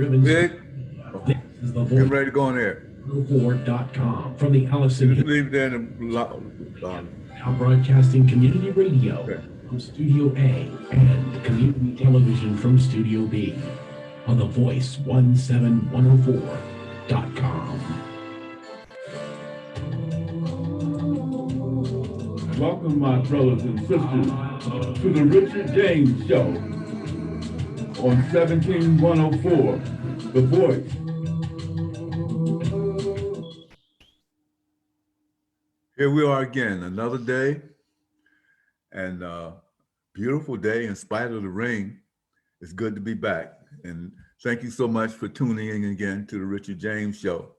driven. Big, This is the getting ready to go on there. voice.com from the Allison. Just leave it there in Now broadcasting community radio okay. from Studio A and community television from Studio B on the Voice 17104.com. Welcome, my brothers and sisters, to the Richard James Show on 17104, The Voice. Here we are again, another day, and beautiful day in spite of the rain. It's good to be back, and thank you so much for tuning in again to the Richard James Show.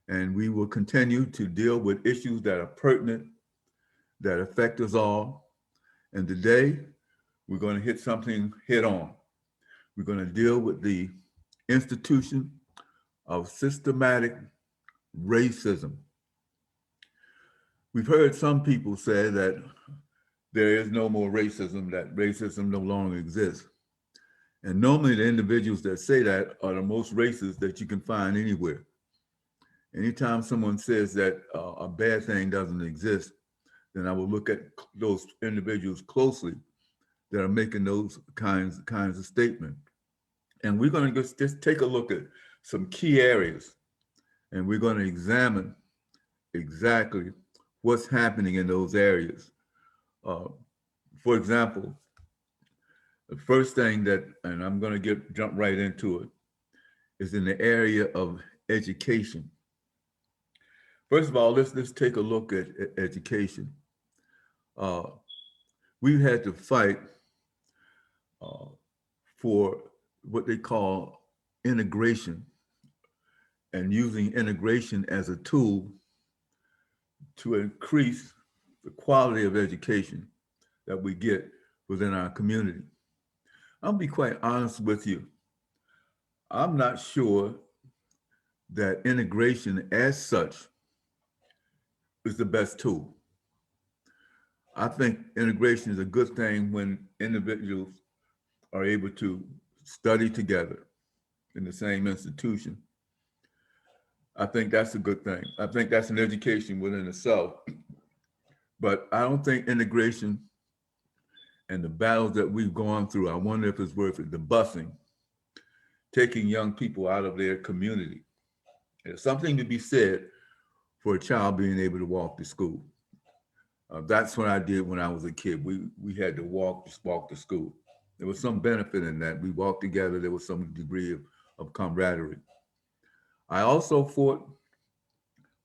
And we will continue to deal with issues that are pertinent, that affect us all. And today, we're going to hit something head on. We're going to deal with the institution of systematic racism. We've heard some people say that there is no more racism, that racism no longer exists. And normally the individuals that say that are the most racist that you can find anywhere. Anytime someone says that a bad thing doesn't exist, then I will look at those individuals closely that are making those kinds of statements. And we're going to just take a look at some key areas, and we're going to examine exactly what's happening in those areas. For example, the first thing that, and I'm going to jump right into it, is in the area of education. First of all, let's take a look at education. We've had to fight for what they call integration, and using integration as a tool to increase the quality of education that we get within our community. I'll be quite honest with you. I'm not sure that integration as such is the best tool. I think integration is a good thing when individuals are able to study together in the same institution. I think that's a good thing. I think that's an education within itself. But I don't think integration and the battles that we've gone through, I wonder if it's worth it, the busing, taking young people out of their community. There's something to be said for a child being able to walk to school. That's what I did when I was a kid. We had to walk to school. There was some benefit in that. We walked together. There was some degree of camaraderie. I also fought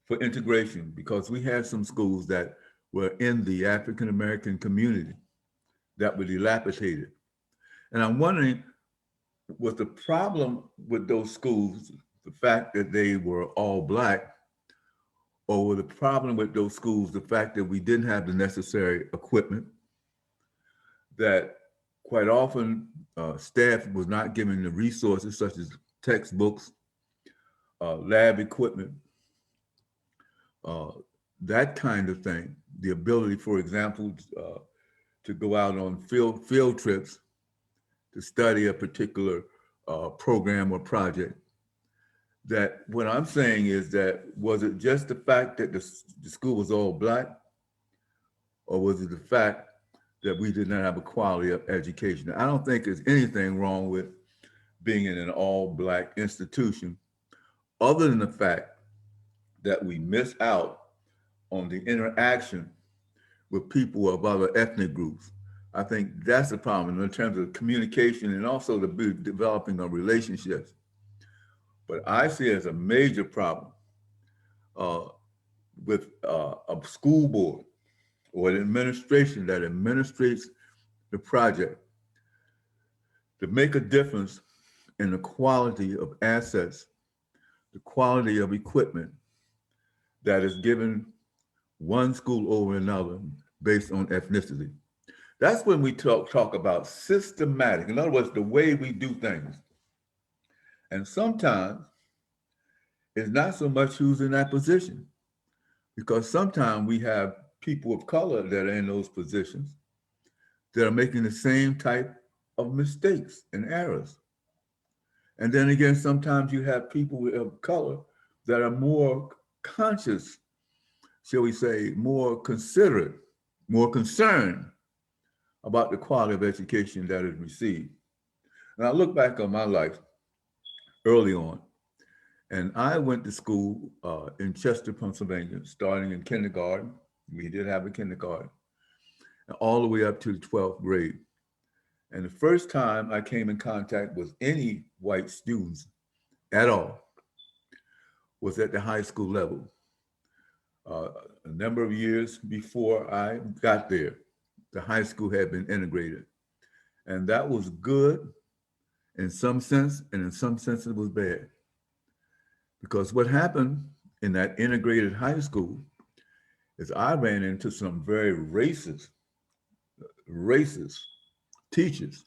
for integration because we had some schools that were in the African-American community that were dilapidated. And I'm wondering, was the problem with those schools the fact that they were all Black, or was the problem with those schools the fact that we didn't have the necessary equipment, that quite often staff was not given the resources such as textbooks, lab equipment, that kind of thing. The ability, for example, to go out on field trips to study a particular program or project. That what I'm saying is that, was it just the fact that the school was all Black, or was it the fact that we did not have a quality of education? I don't think there's anything wrong with being in an all Black institution, other than the fact that we miss out on the interaction with people of other ethnic groups. I think that's the problem in terms of communication and also the developing of relationships. But I see it as a major problem with a school board or an administration that administrates the project to make a difference in the quality of assets, the quality of equipment that is given one school over another based on ethnicity. That's when we talk about systematic. In other words, the way we do things. And sometimes it's not so much who's in that position, because sometimes we have people of color that are in those positions that are making the same type of mistakes and errors. And then again, sometimes you have people of color that are more conscious, shall we say, more considerate, more concerned about the quality of education that is received. And I look back on my life early on, and I went to school in Chester, Pennsylvania, starting in kindergarten. We did have a kindergarten, all the way up to the 12th grade. And the first time I came in contact with any white students at all was at the high school level. A number of years before I got there, the high school had been integrated. And that was good in some sense, and in some sense it was bad. Because what happened in that integrated high school is I ran into some very racist teachers.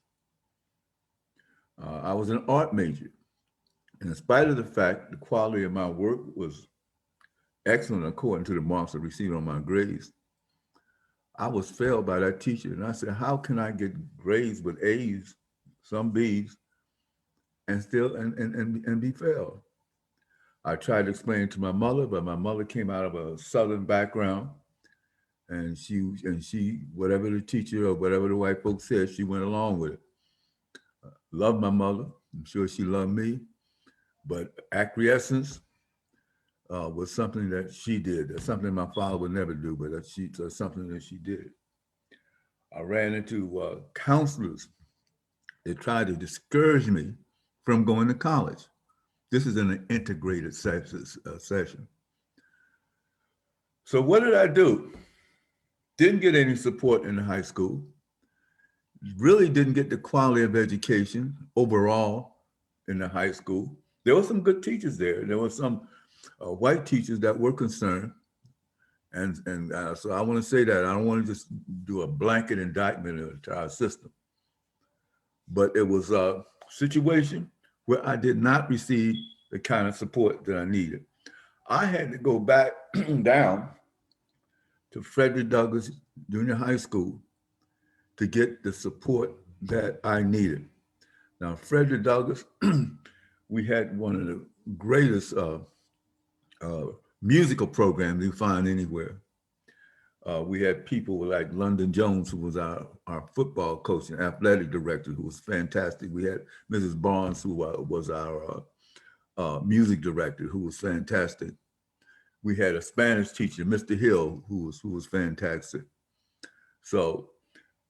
I was an art major. And in spite of the fact the quality of my work was excellent according to the marks I received on my grades, I was failed by that teacher. And I said, how can I get grades with A's, some B's, and still and be failed? I tried to explain it to my mother, but my mother came out of a Southern background, and she whatever the teacher or whatever the white folks said, she went along with it. Loved my mother. I'm sure she loved me, but acquiescence was something that she did. That's something my father would never do, but that's something that she did. I ran into counselors that tried to discourage me from going to college. This is in an integrated session. So what did I do? Didn't get any support in the high school. Really didn't get the quality of education overall in the high school. There were some good teachers there. There were some white teachers that were concerned. And so I want to say that. I don't want to just do a blanket indictment of the entire system. But it was a situation where I did not receive the kind of support that I needed. I had to go back down to Frederick Douglass Junior High School to get the support that I needed. Now, Frederick Douglass, we had one of the greatest musical programs you find anywhere. We had people like London Jones, who was our football coach and athletic director, who was fantastic. We had Mrs. Barnes, who was our music director, who was fantastic. We had a Spanish teacher, Mr. Hill, who was fantastic. So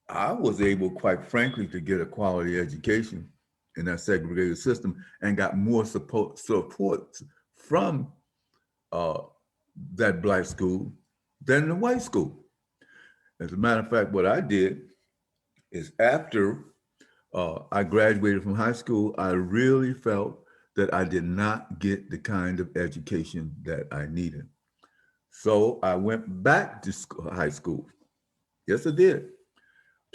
I was able, quite frankly, to get a quality education in that segregated system and got more support from that Black school than the white school. As a matter of fact, what I did is after I graduated from high school, I really felt that I did not get the kind of education that I needed. So I went back to high school. Yes, I did.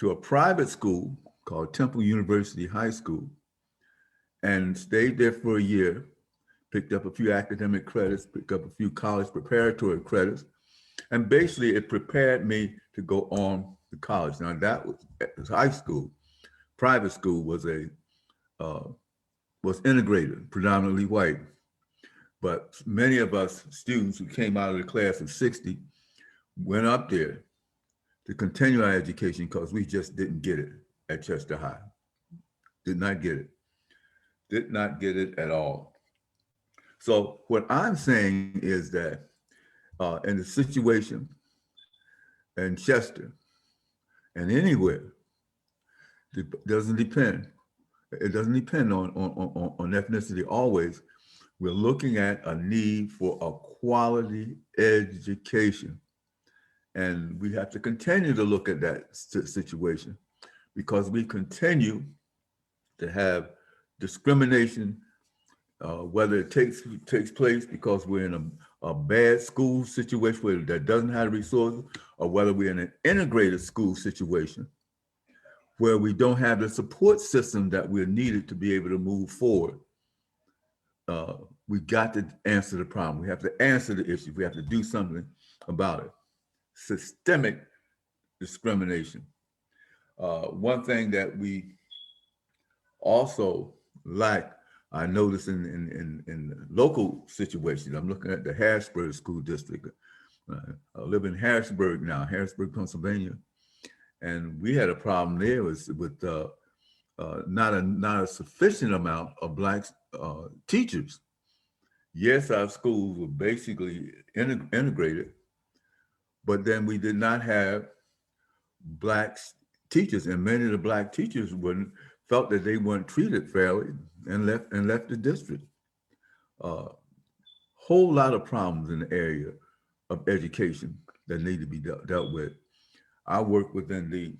To a private school called Temple University High School, and stayed there for a year, picked up a few academic credits, picked up a few college preparatory credits, and basically it prepared me to go on to college. Now that was high school. Private school was integrated, predominantly white. But many of us students who came out of the class of 60 went up there to continue our education because we just didn't get it at Chester High. Did not get it. Did not get it at all. So what I'm saying is that in the situation in Chester and anywhere, it doesn't depend. It doesn't depend on ethnicity always. We're looking at a need for a quality education. And we have to continue to look at that situation because we continue to have discrimination, whether it takes place because we're in a bad school situation where that doesn't have resources, or whether we're in an integrated school situation where we don't have the support system that we're needed to be able to move forward. We got to answer the problem. We have to answer the issue. We have to do something about it. Systemic discrimination. One thing that we also lack, I noticed in local situations, I'm looking at the Harrisburg School District. I live in Harrisburg now, Harrisburg, Pennsylvania. And we had a problem there with not a sufficient amount of Black teachers. Yes, our schools were basically integrated, but then we did not have Black teachers, and many of the Black teachers felt that they weren't treated fairly and left the district. Whole lot of problems in the area of education that need to be dealt with. I work within the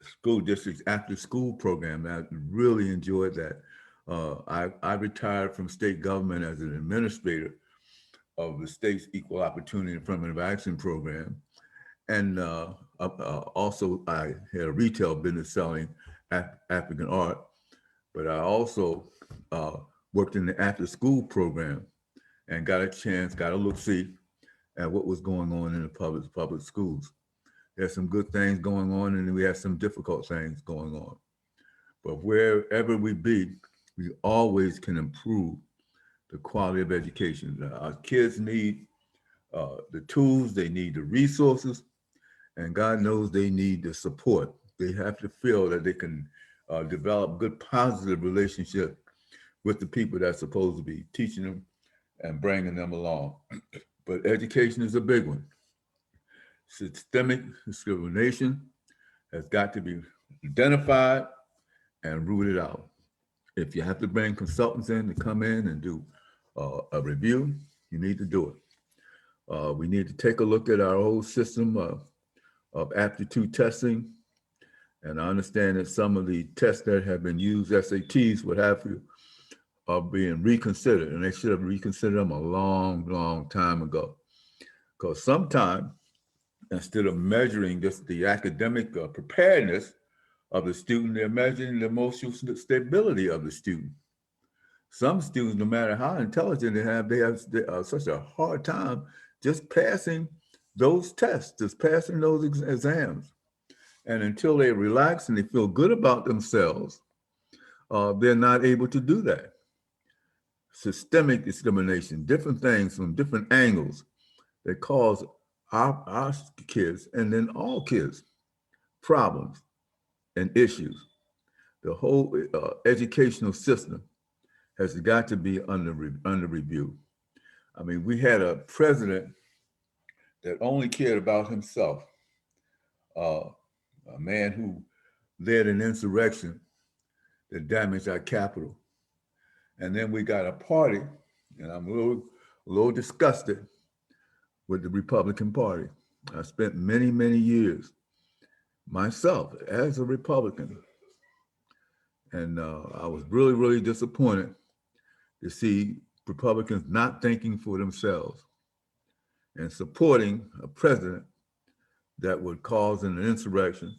school district's after school program. I really enjoyed that. I retired from state government as an administrator of the state's Equal Opportunity Affirmative Action Program. And also I had a retail business selling African art, but I also worked in the after school program and got a look-see at what was going on in the public schools. There's some good things going on, and we have some difficult things going on. But wherever we be, we always can improve the quality of education. Our kids need the tools, they need the resources, and God knows they need the support. They have to feel that they can develop good, positive relationship with the people that's supposed to be teaching them and bringing them along. But education is a big one. Systemic discrimination has got to be identified and rooted out. If you have to bring consultants in to come in and do a review, you need to do it. We need to take a look at our whole system of aptitude testing. And I understand that some of the tests that have been used, SATs, what have you, are being reconsidered, and they should have reconsidered them a long, long time ago. Because sometimes, instead of measuring just the academic preparedness of the student, they're measuring the emotional stability of the student. Some students, no matter how intelligent they have such a hard time just passing those tests, just passing those exams. And until they relax and they feel good about themselves, they're not able to do that. Systemic discrimination, different things from different angles that cause our kids, and then all kids, problems and issues. The whole educational system has got to be under review. I mean, we had a president that only cared about himself, a man who led an insurrection that damaged our capital. And then we got a party, and I'm a little disgusted with the Republican Party. I spent many, many years myself as a Republican. And I was really, really disappointed to see Republicans not thinking for themselves and supporting a president that would cause an insurrection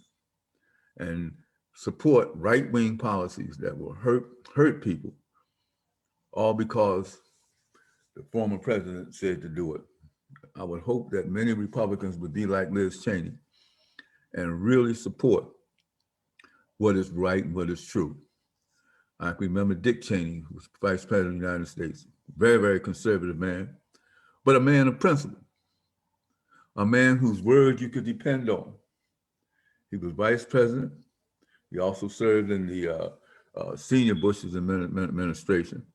and support right-wing policies that will hurt people, all because the former president said to do it. I would hope that many Republicans would be like Liz Cheney and really support what is right and what is true. I can remember Dick Cheney, who was Vice President of the United States, very, very conservative man, but a man of principle, a man whose word you could depend on. He was Vice President. He also served in the senior Bush's administration.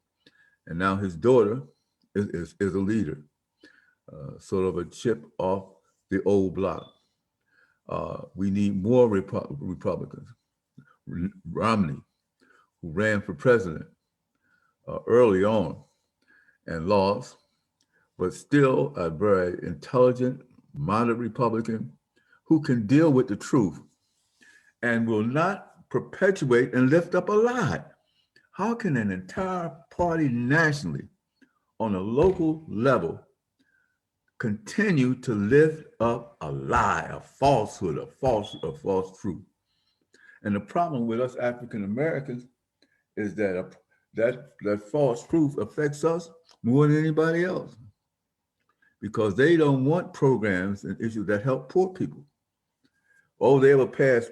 And now his daughter is a leader, sort of a chip off the old block. We need more Republicans. Romney, who ran for president early on and lost, but still a very intelligent, moderate Republican who can deal with the truth and will not perpetuate and lift up a lie. How can an entire party nationally on a local level continue to lift up a lie, a falsehood, a false truth? And the problem with us African Americans is that that false truth affects us more than anybody else, because they don't want programs and issues that help poor people. Oh, they will pass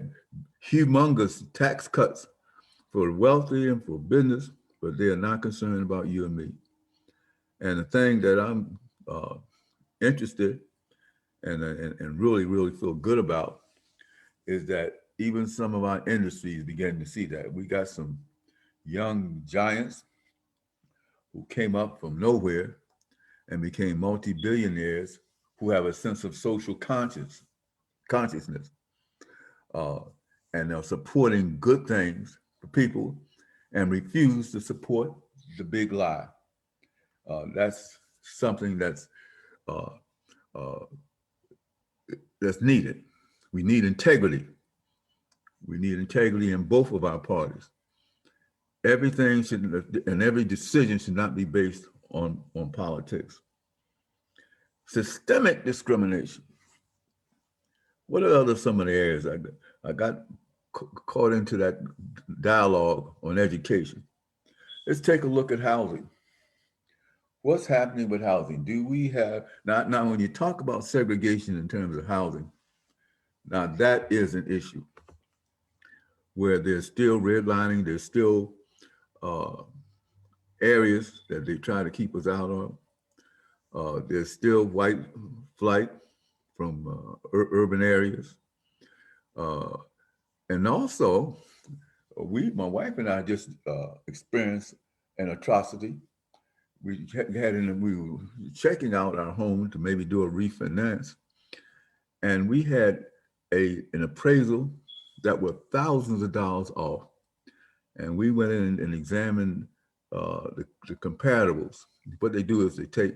humongous tax cuts for the wealthy and for business, but they are not concerned about you and me. And the thing that I'm interested and really, really feel good about is that even some of our industries beginning to see that. We got some young giants who came up from nowhere and became multi-billionaires who have a sense of social consciousness, uh, and are supporting good things for people and refuse to support the big lie. That's something uh, uh, that's needed. We need integrity. We need integrity in both of our parties. Everything should, and every decision should not be based on politics. Systemic discrimination. What are some of the areas I got caught into that dialogue on education? Let's take a look at housing. What's happening with housing? Do we have, now when you talk about segregation in terms of housing, now that is an issue where there's still redlining, there's still areas that they try to keep us out of. There's still white flight from urban areas. And also, my wife and I just experienced an atrocity. We were checking out our home to maybe do a refinance. And we had an appraisal that was thousands of dollars off. And we went in and examined the comparables. What they do is they take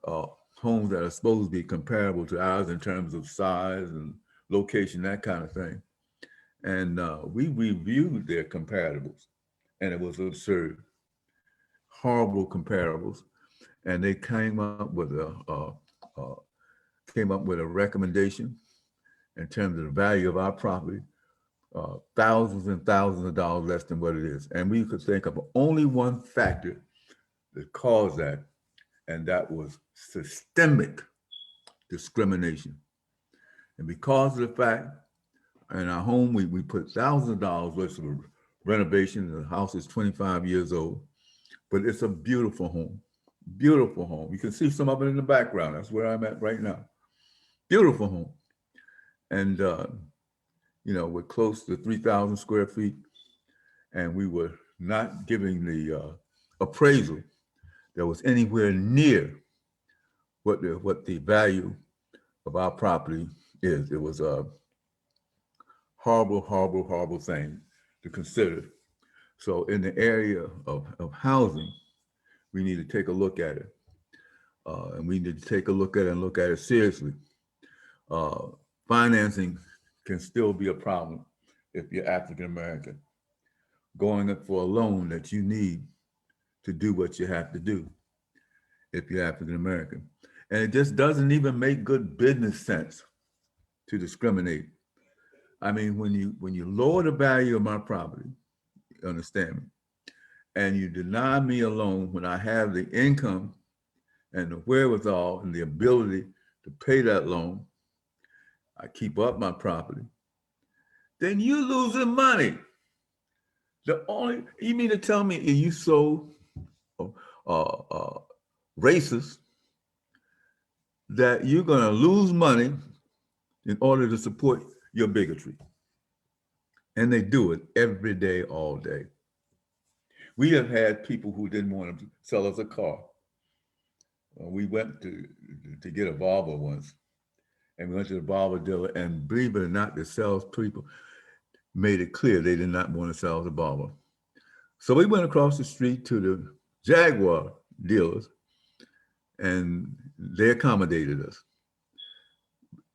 homes that are supposed to be comparable to ours in terms of size and location, that kind of thing. And we reviewed their comparables, and it was absurd, horrible comparables. And they came up with a recommendation in terms of the value of our property, thousands and thousands of dollars less than what it is. And we could think of only one factor that caused that, and that was systemic discrimination. And because of the fact, in our home, we put thousands of dollars worth of renovation. The house is 25 years old, but it's a beautiful home. Beautiful home. You can see some of it in the background. That's where I'm at right now. Beautiful home. And, we're close to 3,000 square feet, and we were not giving the appraisal that was anywhere near what the value of our property is. It was a horrible, horrible, horrible thing to consider. So in the area of housing, we need to take a look at it. And we need to take a look at it and look at it seriously. Financing can still be a problem if you're African American. Going up for a loan that you need to do what you have to do if you're African American. And it just doesn't even make good business sense to discriminate. I mean, when you lower the value of my property, you understand me, and you deny me a loan when I have the income and the wherewithal and the ability to pay that loan, I keep up my property, then you losing money. You mean to tell me you so racist that you're gonna lose money in order to support your bigotry? And they do it every day, all day. We have had people who didn't want to sell us a car. We went to get a Volvo once, and we went to the Volvo dealer, and believe it or not, the salespeople made it clear they did not want to sell us a Volvo. So we went across the street to the Jaguar dealers, and they accommodated us.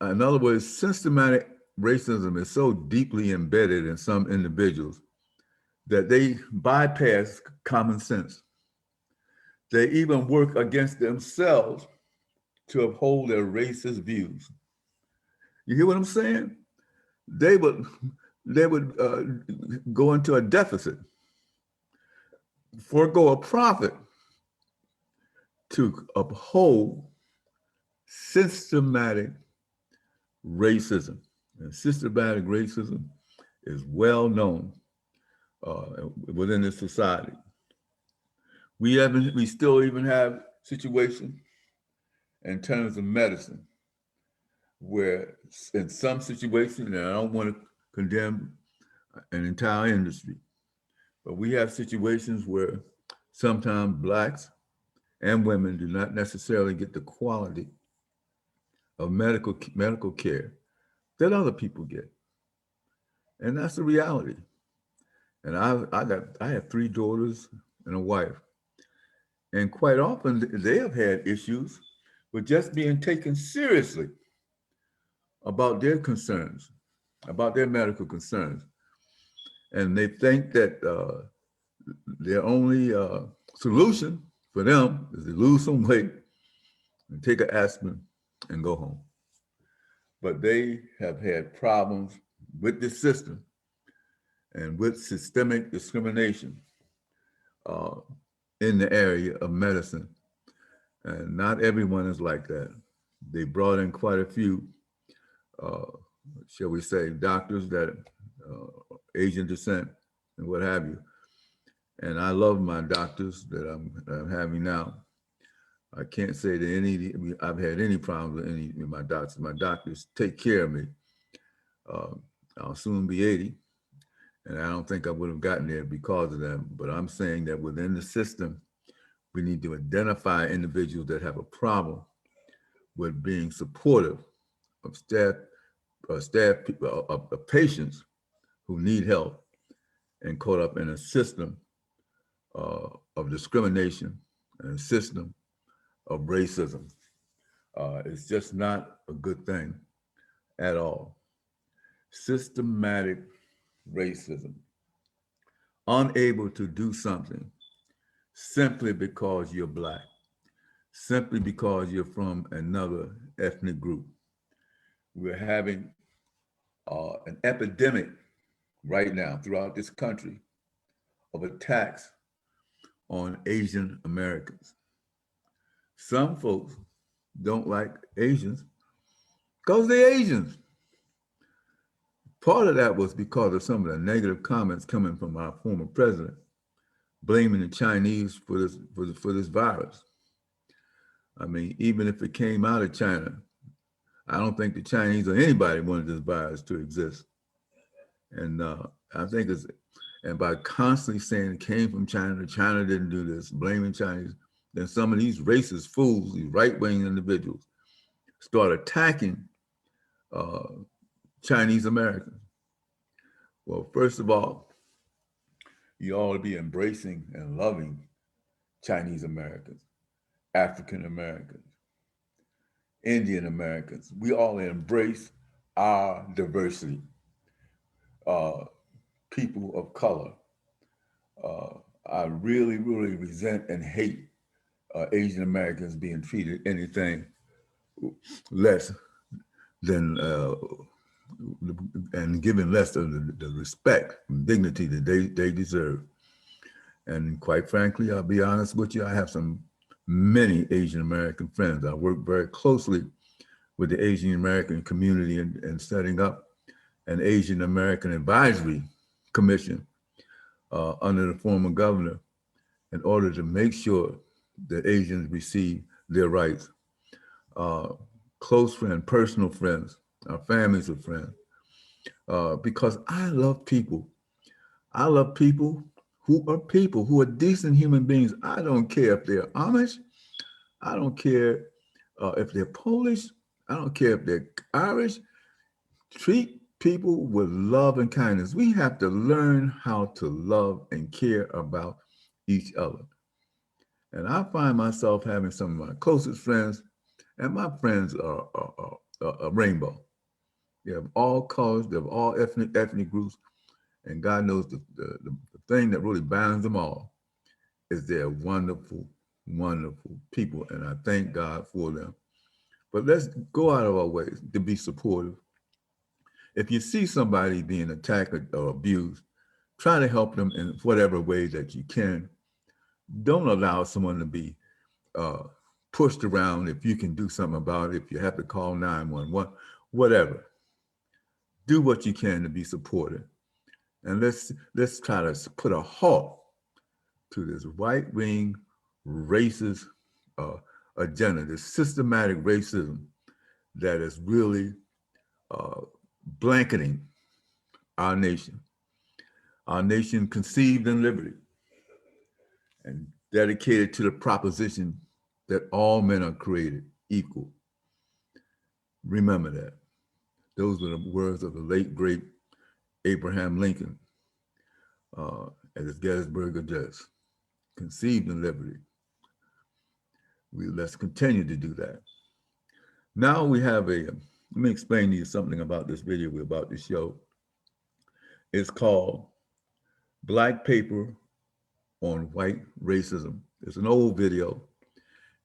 In other words, systematic racism is so deeply embedded in some individuals that they bypass common sense. They even work against themselves to uphold their racist views. You hear what I'm saying? They would go into a deficit, forego a profit to uphold systematic racism. And systematic racism is well known within this society. We still even have situations in terms of medicine where in some situations, and I don't want to condemn an entire industry, but we have situations where sometimes Blacks and women do not necessarily get the quality of medical care that other people get. And that's the reality. And I have 3 daughters and a wife. And quite often they have had issues with just being taken seriously about their concerns, about their medical concerns. And they think that their only solution for them is to lose some weight and take an aspirin and go home. But they have had problems with the system and with systemic discrimination in the area of medicine. And not everyone is like that. They brought in quite a few, shall we say, doctors that Asian descent and what have you. And I love my doctors that I'm having now. I can't say that I've had any problems with any of my doctors. My doctors take care of me. I'll soon be 80, and I don't think I would have gotten there because of them. But I'm saying that within the system, we need to identify individuals that have a problem with being supportive of of patients who need help and caught up in a system of discrimination and a system of racism. It's just not a good thing at all. Systematic racism, unable to do something simply because you're Black, simply because you're from another ethnic group. We're having an epidemic right now throughout this country of attacks on Asian Americans. Some folks don't like Asians because they're Asians. Part of that was because of some of the negative comments coming from our former president, blaming the Chinese for this virus. I mean, even if it came out of China, I don't think the Chinese or anybody wanted this virus to exist. And I think and by constantly saying it came from China, China didn't do this, blaming Chinese, then some of these racist fools, these right-wing individuals, start attacking Chinese Americans. Well, first of all, you ought to be embracing and loving Chinese Americans, African Americans, Indian Americans. We all embrace our diversity. People of color. I really, really resent and hate Asian Americans being treated anything less than and given less of the respect and dignity that they deserve. And quite frankly, I'll be honest with you, I have many Asian American friends. I work very closely with the Asian American community and setting up an Asian American Advisory Commission under the former governor in order to make sure that Asians receive their rights. Close friends, personal friends, our families of friends, because I love people. I love people who are decent human beings. I don't care if they're Amish. I don't care if they're Polish. I don't care if they're Irish. Treat people with love and kindness. We have to learn how to love and care about each other. And I find myself having some of my closest friends, and my friends are a rainbow. They have all colors, they have all ethnic groups, and God knows the thing that really binds them all is they're wonderful, wonderful people, and I thank God for them. But let's go out of our ways to be supportive. If you see somebody being attacked or abused, try to help them in whatever way that you can. Don't allow someone to be pushed around. If you can do something about it, if you have to call 911, whatever. Do what you can to be supportive. And let's try to put a halt to this right-wing racist agenda, this systematic racism that is really blanketing our nation. Our nation conceived in liberty and dedicated to the proposition that all men are created equal. Remember that. Those were the words of the late, great Abraham Lincoln at his Gettysburg Address. Conceived in liberty. Let's continue to do that. Now we have let me explain to you something about this video we're about to show. It's called Black Paper on White Racism. It's an old video.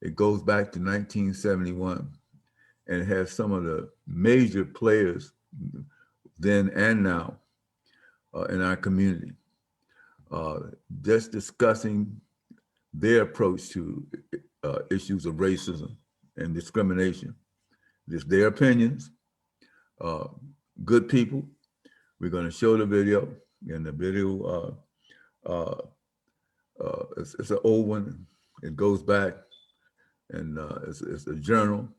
It goes back to 1971, and it has some of the major players then and now in our community, just discussing their approach to issues of racism and discrimination. Just their opinions, good people. We're going to show the video, and the video, it's an old one. It goes back, and it's a journal.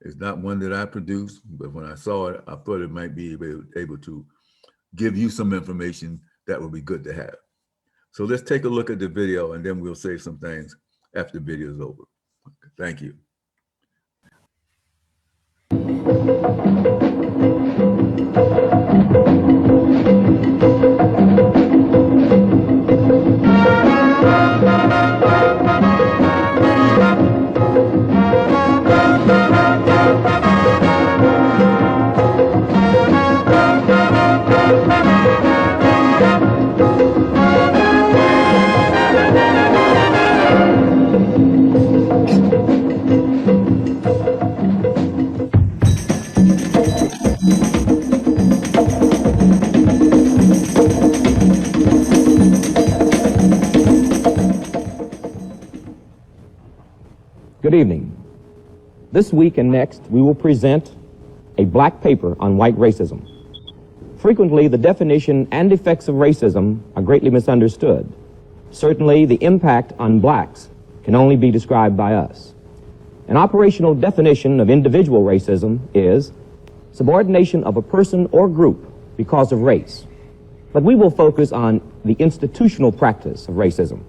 It's not one that I produced, but when I saw it, I thought it might be able to give you some information that would be good to have. So let's take a look at the video, and then we'll say some things after the video is over. Thank you. Good evening. This week and next, we will present a black paper on white racism. Frequently, the definition and effects of racism are greatly misunderstood. Certainly, the impact on blacks can only be described by us. An operational definition of individual racism is subordination of a person or group because of race. But we will focus on the institutional practice of racism,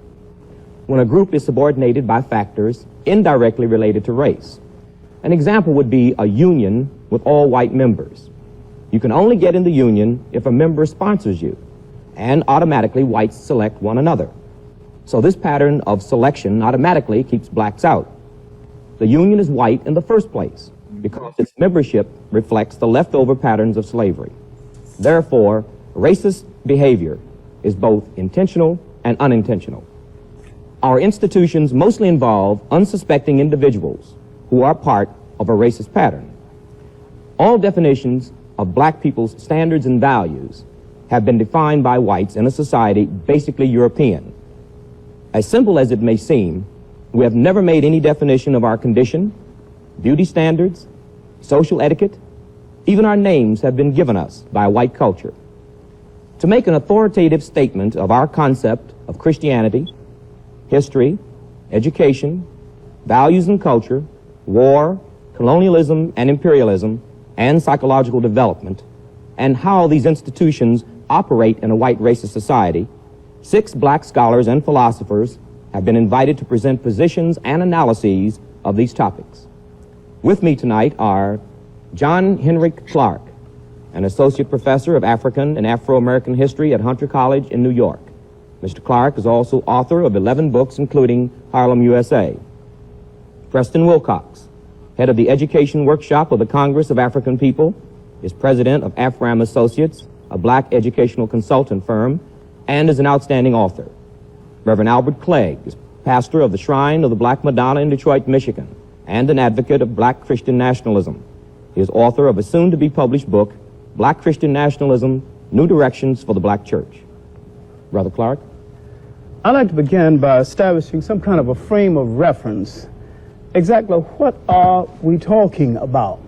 when a group is subordinated by factors indirectly related to race. An example would be a union with all white members. You can only get in the union if a member sponsors you, and automatically whites select one another. So this pattern of selection automatically keeps blacks out. The union is white in the first place because its membership reflects the leftover patterns of slavery. Therefore, racist behavior is both intentional and unintentional. Our institutions mostly involve unsuspecting individuals who are part of a racist pattern. All definitions of black people's standards and values have been defined by whites in a society basically European. As simple as it may seem, we have never made any definition of our condition, beauty standards, social etiquette. Even our names have been given us by white culture. To make an authoritative statement of our concept of Christianity, history, education, values and culture, war, colonialism and imperialism, and psychological development, and how these institutions operate in a white racist society, 6 black scholars and philosophers have been invited to present positions and analyses of these topics. With me tonight are John Henrik Clarke, an associate professor of African and Afro-American history at Hunter College in New York. Mr. Clarke is also author of 11 books, including Harlem, USA. Preston Wilcox, head of the Education Workshop of the Congress of African People, is president of Afram Associates, a black educational consultant firm, and is an outstanding author. Reverend Albert Clegg is pastor of the Shrine of the Black Madonna in Detroit, Michigan, and an advocate of black Christian nationalism. He is author of a soon-to-be-published book, Black Christian Nationalism, New Directions for the Black Church. Brother Clarke? I'd like to begin by establishing some kind of a frame of reference. Exactly what are we talking about?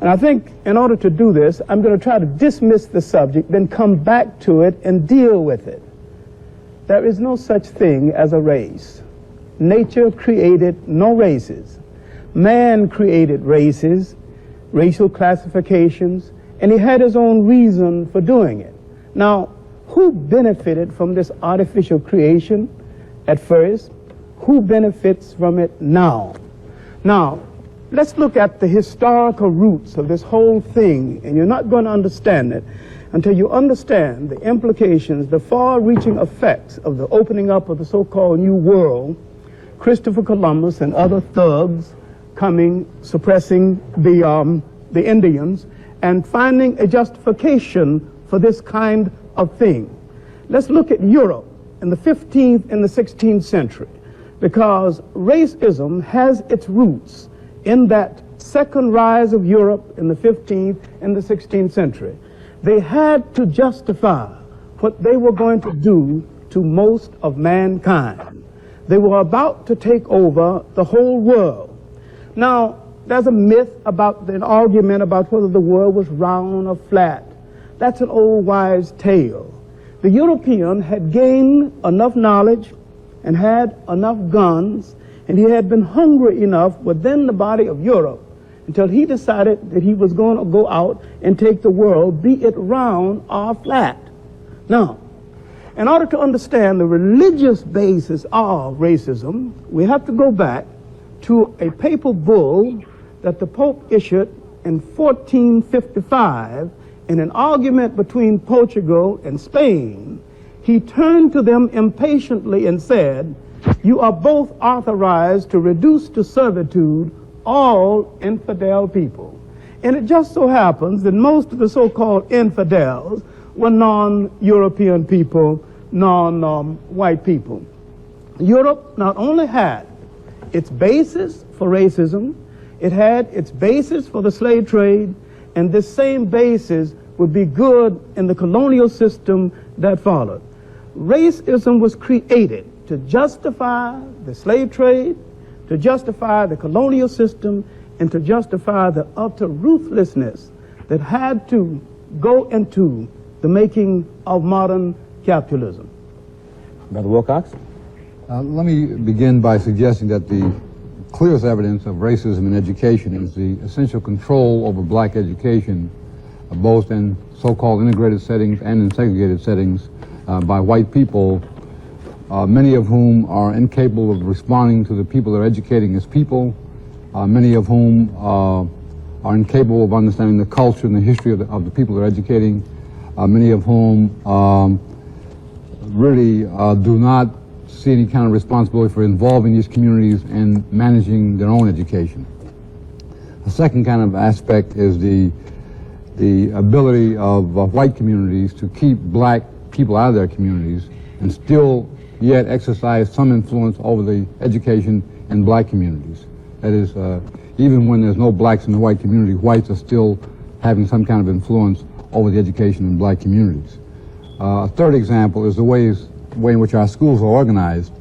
And I think in order to do this, I'm going to try to dismiss the subject, then come back to it and deal with it. There is no such thing as a race. nature created no races. Man created races, racial classifications, and he had his own reason for doing it. Now, who benefited from this artificial creation at first? Who benefits from it now? Now, let's look at the historical roots of this whole thing, and you're not going to understand it until you understand the implications, the far-reaching effects of the opening up of the so-called New World, Christopher Columbus and other thugs coming, suppressing the Indians, and finding a justification for this kind of thing. Let's look at Europe in the 15th and the 16th century, because racism has its roots in that second rise of Europe in the 15th and the 16th century. They had to justify what they were going to do to most of mankind. They were about to take over the whole world. Now, there's a myth about an argument about whether the world was round or flat. That's an old wives' tale. The European had gained enough knowledge and had enough guns, and he had been hungry enough within the body of Europe until he decided that he was going to go out and take the world, be it round or flat. Now, in order to understand the religious basis of racism, we have to go back to a papal bull that the Pope issued in 1455 in an argument between Portugal and Spain. He turned to them impatiently and said, "You are both authorized to reduce to servitude all infidel people." And it just so happens that most of the so-called infidels were non-European people, non-white people. Europe not only had its basis for racism, it had its basis for the slave trade, and this same basis would be good in the colonial system that followed. Racism was created to justify the slave trade, to justify the colonial system, and to justify the utter ruthlessness that had to go into the making of modern capitalism. Brother Wilcox? Let me begin by suggesting that the clearest evidence of racism in education is the essential control over black education, both in so-called integrated settings and in segregated settings, by white people, many of whom are incapable of responding to the people they're educating as people, many of whom are incapable of understanding the culture and the history of the people they're educating, many of whom really do not see any kind of responsibility for involving these communities and managing their own education. The second kind of aspect is the ability of white communities to keep black people out of their communities and still yet exercise some influence over the education in black communities. That is, even when there's no blacks in the white community, whites are still having some kind of influence over the education in black communities. A third example is the way in which our schools are organized.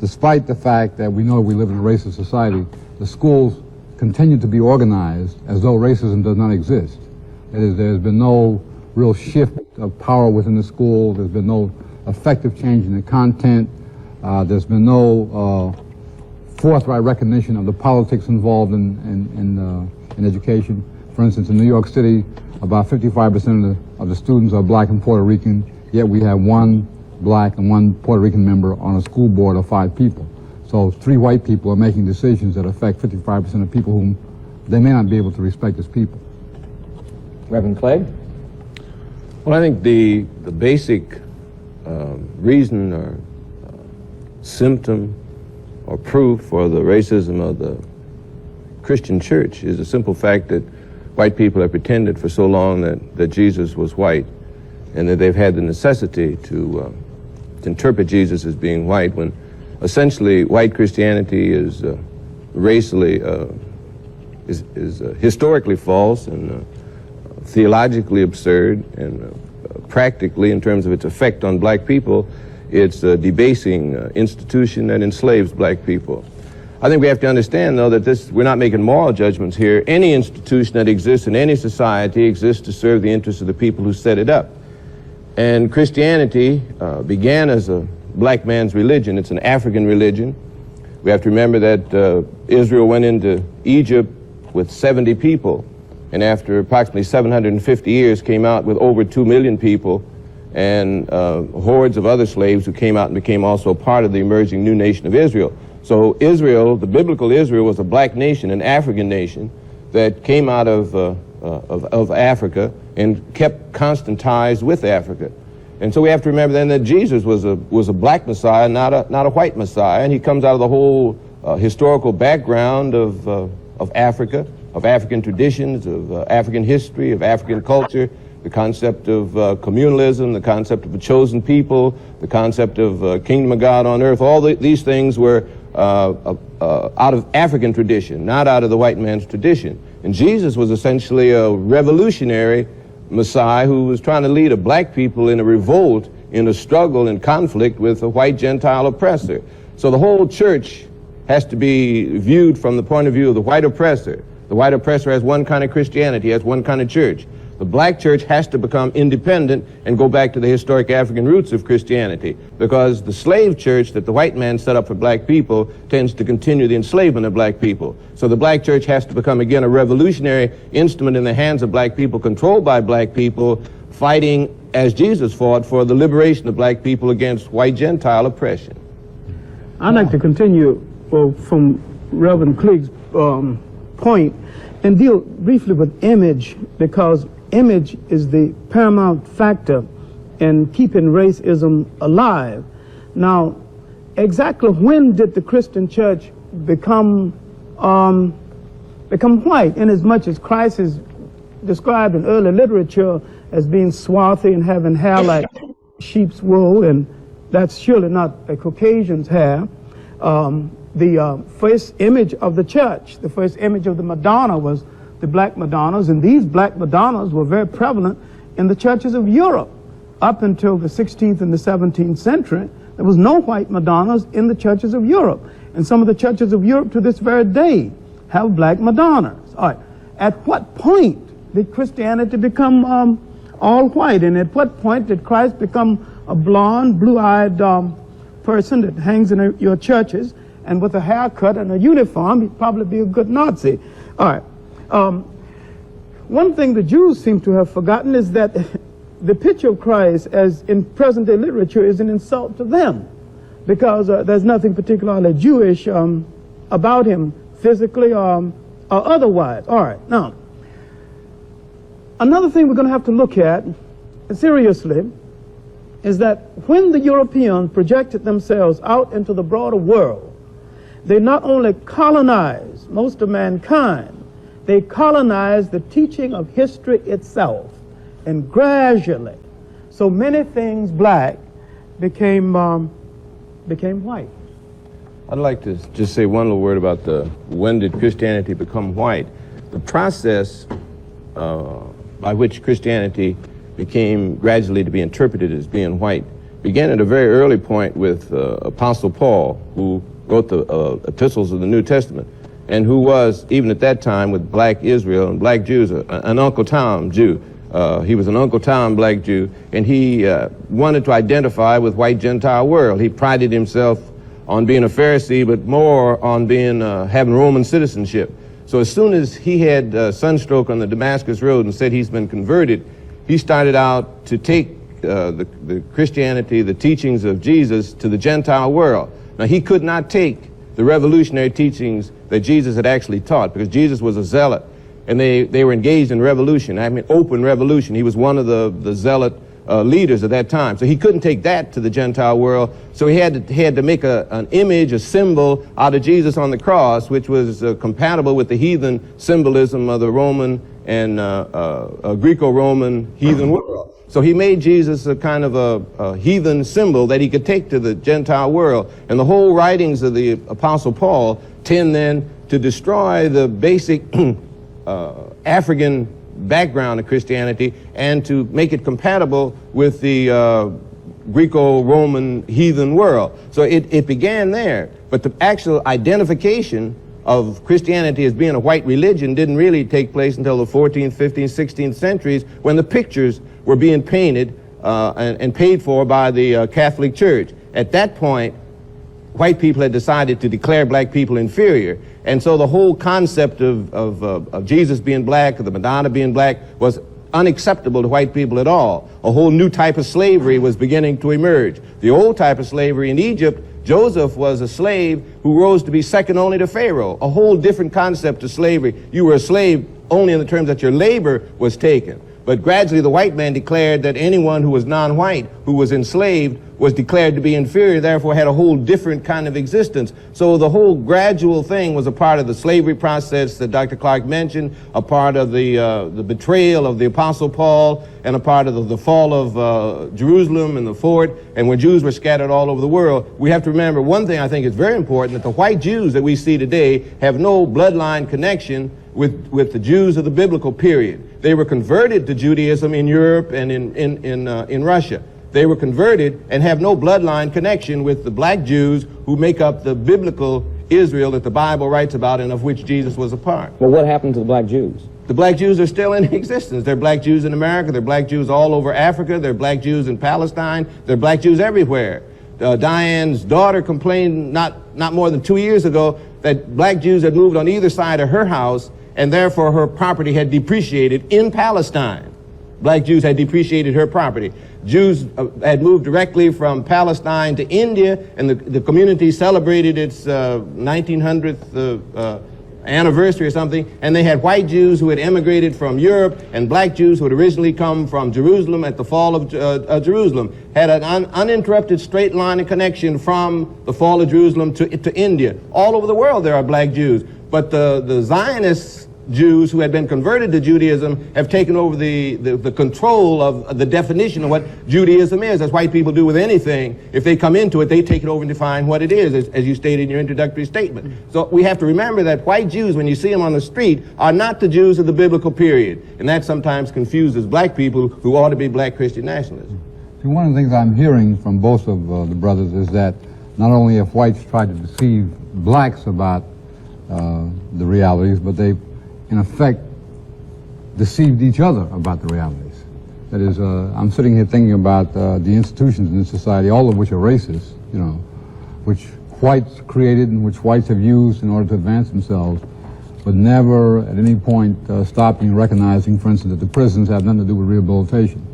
Despite the fact that we know we live in a racist society, the schools continue to be organized as though racism does not exist. That is, there's been no real shift of power within the school. There's been no effective change in the content. There's been no forthright recognition of the politics involved in education. For instance, in New York City, about 55% of the students are black and Puerto Rican, yet we have one black and one Puerto Rican member on a school board of 5 people. So 3 white people are making decisions that affect 55% of people whom they may not be able to respect as people. Reverend Clegg? Well, I think the basic reason or symptom or proof for the racism of the Christian church is the simple fact that white people have pretended for so long that Jesus was white, and that they've had the necessity to interpret Jesus as being white, when essentially white Christianity is racially, is historically false and theologically absurd, and practically, in terms of its effect on black people, it's a debasing institution that enslaves black people. I think we have to understand, though, that we're not making moral judgments here. Any institution that exists in any society exists to serve the interests of the people who set it up. And Christianity began as a black man's religion. It's an African religion. We have to remember that Israel went into Egypt with 70 people, and after approximately 750 years came out with over 2 million people, and hordes of other slaves who came out and became also part of the emerging new nation of Israel. So Israel, the biblical Israel, was a black nation, an African nation that came out of Africa and kept constant ties with Africa. And so we have to remember then that Jesus was a black Messiah, not a white Messiah, and he comes out of the whole historical background of Africa, of African traditions, of African history, of African culture, the concept of communalism, the concept of a chosen people, the concept of kingdom of God on earth. All these things were out of African tradition, not out of the white man's tradition. And Jesus was essentially a revolutionary Messiah who was trying to lead a black people in a revolt, in a struggle and conflict with a white Gentile oppressor. So the whole church has to be viewed from the point of view of the white oppressor. The white oppressor has one kind of Christianity, has one kind of church. The black church has to become independent and go back to the historic African roots of Christianity, because the slave church that the white man set up for black people tends to continue the enslavement of black people. So the black church has to become, again, a revolutionary instrument in the hands of black people, controlled by black people, fighting, as Jesus fought, for the liberation of black people against white Gentile oppression. I'd like to continue from Reverend Cleague's point and deal briefly with image, because image is the paramount factor in keeping racism alive. Now, exactly when did the Christian church become white, in as much as Christ is described in early literature as being swarthy and having hair like sheep's wool, and that's surely not a Caucasian's hair. The first image of the church, the first image of the Madonna was the black Madonnas, and these black Madonnas were very prevalent in the churches of Europe. Up until the 16th and the 17th century, there was no white Madonnas in the churches of Europe. And some of the churches of Europe to this very day have black Madonnas. All right. At what point did Christianity become all white? And at what point did Christ become a blonde, blue-eyed person that hangs in your churches, and with a haircut and a uniform, he'd probably be a good Nazi? All right. One thing the Jews seem to have forgotten is that the picture of Christ, as in present-day literature, is an insult to them, because there's nothing particularly Jewish about him, physically or otherwise. All right. Now, another thing we're going to have to look at seriously is that when the Europeans projected themselves out into the broader world, they not only colonized most of mankind, they colonized the teaching of history itself, and gradually, so many things black became white. I'd like to just say one little word about when did Christianity become white. The process by which Christianity became gradually to be interpreted as being white began at a very early point with Apostle Paul, who wrote the epistles of the New Testament, and who was, even at that time, with black Israel and black Jews, an Uncle Tom Jew. He was an Uncle Tom black Jew, and he wanted to identify with white Gentile world. He prided himself on being a Pharisee, but more on being having Roman citizenship. So as soon as he had sunstroke on the Damascus Road and said he's been converted, he started out to take the Christianity, the teachings of Jesus, to the Gentile world. Now, he could not take the revolutionary teachings that Jesus had actually taught, because Jesus was a zealot, and they were engaged in revolution. I mean, open revolution. He was one of the zealot leaders at that time. So he couldn't take that to the Gentile world. So he had to make an image, a symbol out of Jesus on the cross, which was compatible with the heathen symbolism of the Roman and Greco-Roman heathen world. So he made Jesus a kind of a heathen symbol that he could take to the Gentile world. And the whole writings of the Apostle Paul tend then to destroy the basic African background of Christianity and to make it compatible with the Greco-Roman heathen world. So it began there. But the actual identification of Christianity as being a white religion didn't really take place until the 14th, 15th, 16th centuries, when the pictures were being painted and paid for by the Catholic Church. at that point, white people had decided to declare black people inferior. And so the whole concept of Jesus being black, or the Madonna being black, was unacceptable to white people at all. A whole new type of slavery was beginning to emerge. The old type of slavery in Egypt, Joseph was a slave who rose to be second only to Pharaoh. A whole different concept of slavery. You were a slave only in the terms that your labor was taken. But gradually the white man declared that anyone who was non-white, who was enslaved, was declared to be inferior, therefore had a whole different kind of existence. So the whole gradual thing was a part of the slavery process that Dr. Clark mentioned, a part of the betrayal of the Apostle Paul, and a part of the fall of Jerusalem and the fort, and when Jews were scattered all over the world. We have to remember one thing I think is very important, that the white Jews that we see today have no bloodline connection with the Jews of the biblical period. They were converted to Judaism in Europe and in Russia. They were converted and have no bloodline connection with the black Jews who make up the biblical Israel that the Bible writes about and of which Jesus was a part. Well, what happened to the black Jews? The black Jews are still in existence. There are black Jews in America. There are black Jews all over Africa. There are black Jews in Palestine. There are black Jews everywhere. Diane's daughter complained not more than 2 years ago that black Jews had moved on either side of her house, and therefore her property had depreciated in Palestine. Black Jews had depreciated her property. Jews had moved directly from Palestine to India, and the community celebrated its 1900th anniversary or something, and they had white Jews who had emigrated from Europe and black Jews who had originally come from Jerusalem at the fall of Jerusalem, had an uninterrupted straight line of connection from the fall of Jerusalem to India. All over the world there are black Jews, but the Zionist Jews who had been converted to Judaism have taken over the control of the definition of what Judaism is, as white people do with anything. If they come into it, they take it over and define what it is, as you stated in your introductory statement. So we have to remember that white Jews, when you see them on the street, are not the Jews of the biblical period. And that sometimes confuses black people who ought to be black Christian nationalists. See, one of the things I'm hearing from both of the brothers is that not only have whites tried to deceive blacks about the realities, but they've in effect deceived each other about the realities. That is, I'm sitting here thinking about the institutions in this society, all of which are racist, you know, which whites created and which whites have used in order to advance themselves, but never at any point stopping and recognizing, for instance, that the prisons have nothing to do with rehabilitation,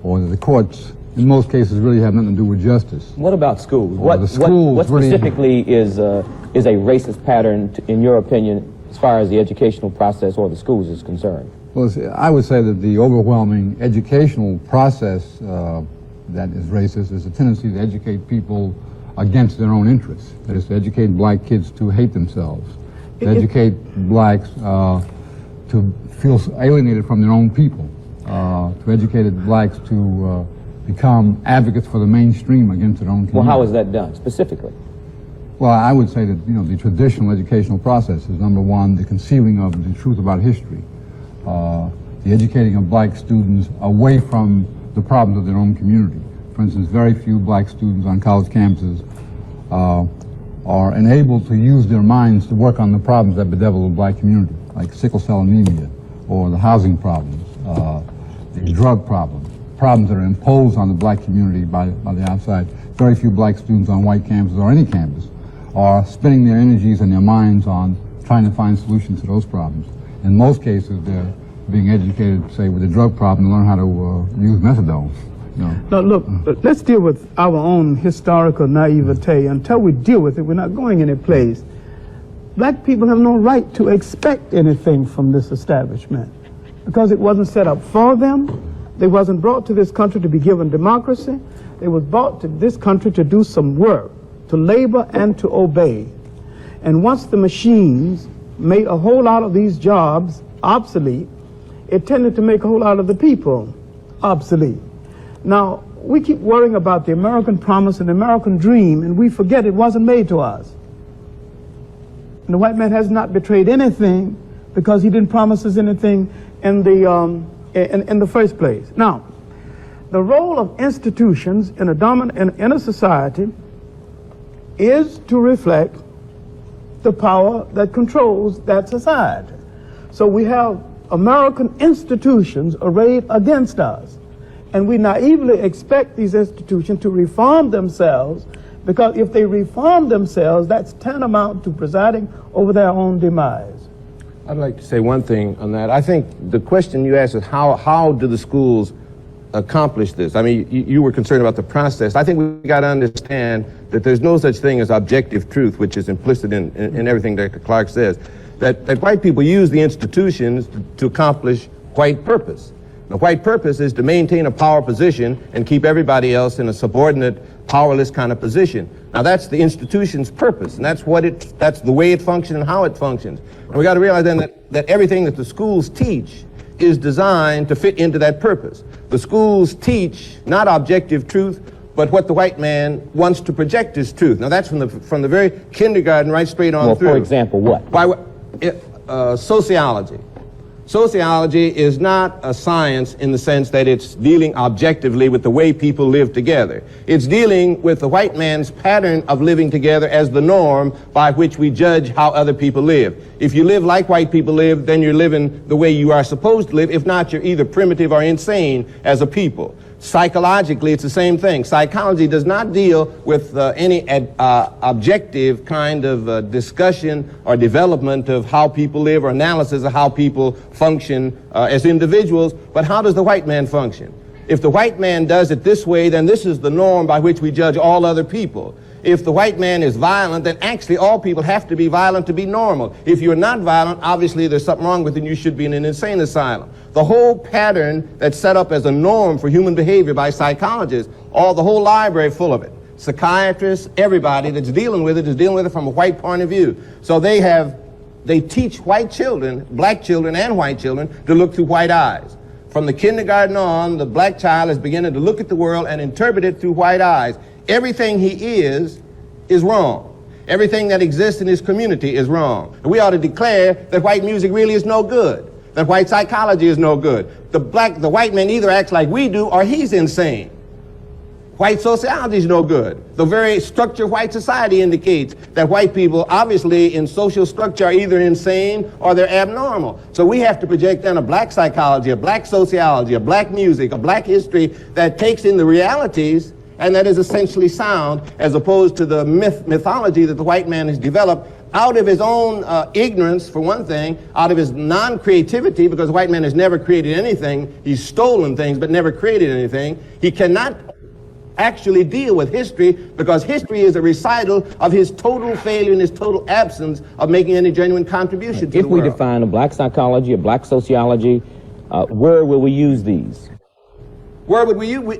or that the courts, in most cases, really have nothing to do with justice. What about schools? Well, What specifically is a racist pattern, in your opinion, as far as the educational process or the schools is concerned? Well, I would say that the overwhelming educational process that is racist is a tendency to educate people against their own interests. That is, to educate black kids to hate themselves, to educate blacks to feel alienated from their own people, to educate blacks to become advocates for the mainstream against their own community. Well, how is that done, specifically? Well, I would say that, you know, the traditional educational process is, number one, the concealing of the truth about history, the educating of black students away from the problems of their own community. For instance, very few black students on college campuses are enabled to use their minds to work on the problems that bedevil the black community, like sickle cell anemia, or the housing problems, the drug problems that are imposed on the black community by the outside. Very few black students on white campuses or any campus are spending their energies and their minds on trying to find solutions to those problems. In most cases, they're being educated, say, with a drug problem, to learn how to use methadone. You know. Now, look, let's deal with our own historical naivete. Until we deal with it, we're not going any place. Black people have no right to expect anything from this establishment because it wasn't set up for them. They wasn't brought to this country to be given democracy. They was brought to this country to do some work, to labor and to obey. And once the machines made a whole lot of these jobs obsolete, it tended to make a whole lot of the people obsolete. Now, we keep worrying about the American promise and the American dream, and we forget it wasn't made to us. And the white man has not betrayed anything because he didn't promise us anything in the first place. Now, the role of institutions in a society is to reflect the power that controls that society. So we have American institutions arrayed against us. And we naively expect these institutions to reform themselves, because if they reform themselves, that's tantamount to presiding over their own demise. I'd like to say one thing on that. I think the question you asked is how do the schools accomplish this? I mean, you were concerned about the process. I think we got to understand that there's no such thing as objective truth, which is implicit in everything Dr. Clark says, that white people use the institutions to accomplish white purpose. The white purpose is to maintain a power position and keep everybody else in a subordinate, powerless kind of position. Now that's the institution's purpose, and that's the way it functions and how it functions. And we got to realize then that everything that the schools teach is designed to fit into that purpose. The schools teach not objective truth, but what the white man wants to project as truth. Now that's from the very kindergarten right straight on through. For example, what? Sociology. Sociology is not a science in the sense that it's dealing objectively with the way people live together. It's dealing with the white man's pattern of living together as the norm by which we judge how other people live. If you live like white people live, then you're living the way you are supposed to live. If not, you're either primitive or insane as a people. Psychologically, it's the same thing. Psychology does not deal with any objective kind of discussion or development of how people live or analysis of how people function as individuals, but how does the white man function? If the white man does it this way, then this is the norm by which we judge all other people. If the white man is violent, then actually all people have to be violent to be normal. If you're not violent, obviously there's something wrong with you and you should be in an insane asylum. The whole pattern that's set up as a norm for human behavior by psychologists, the whole library full of it. Psychiatrists, everybody that's dealing with it is dealing with it from a white point of view. So they teach white children, black children and white children, to look through white eyes. From the kindergarten on, the black child is beginning to look at the world and interpret it through white eyes. Everything he is wrong. Everything that exists in his community is wrong. And we ought to declare that white music really is no good, that white psychology is no good. The white man either acts like we do or he's insane. White sociology is no good. The very structure of white society indicates that white people, obviously in social structure, are either insane or they're abnormal. So we have to project then a black psychology, a black sociology, a black music, a black history that takes in the realities and that is essentially sound, as opposed to the mythology that the white man has developed out of his own ignorance, for one thing, out of his non-creativity, because the white man has never created anything. He's stolen things but never created anything. He cannot actually deal with history because history is a recital of his total failure and his total absence of making any genuine contribution to the world. If we define a black psychology, a black sociology, where will we use these? Where would we use?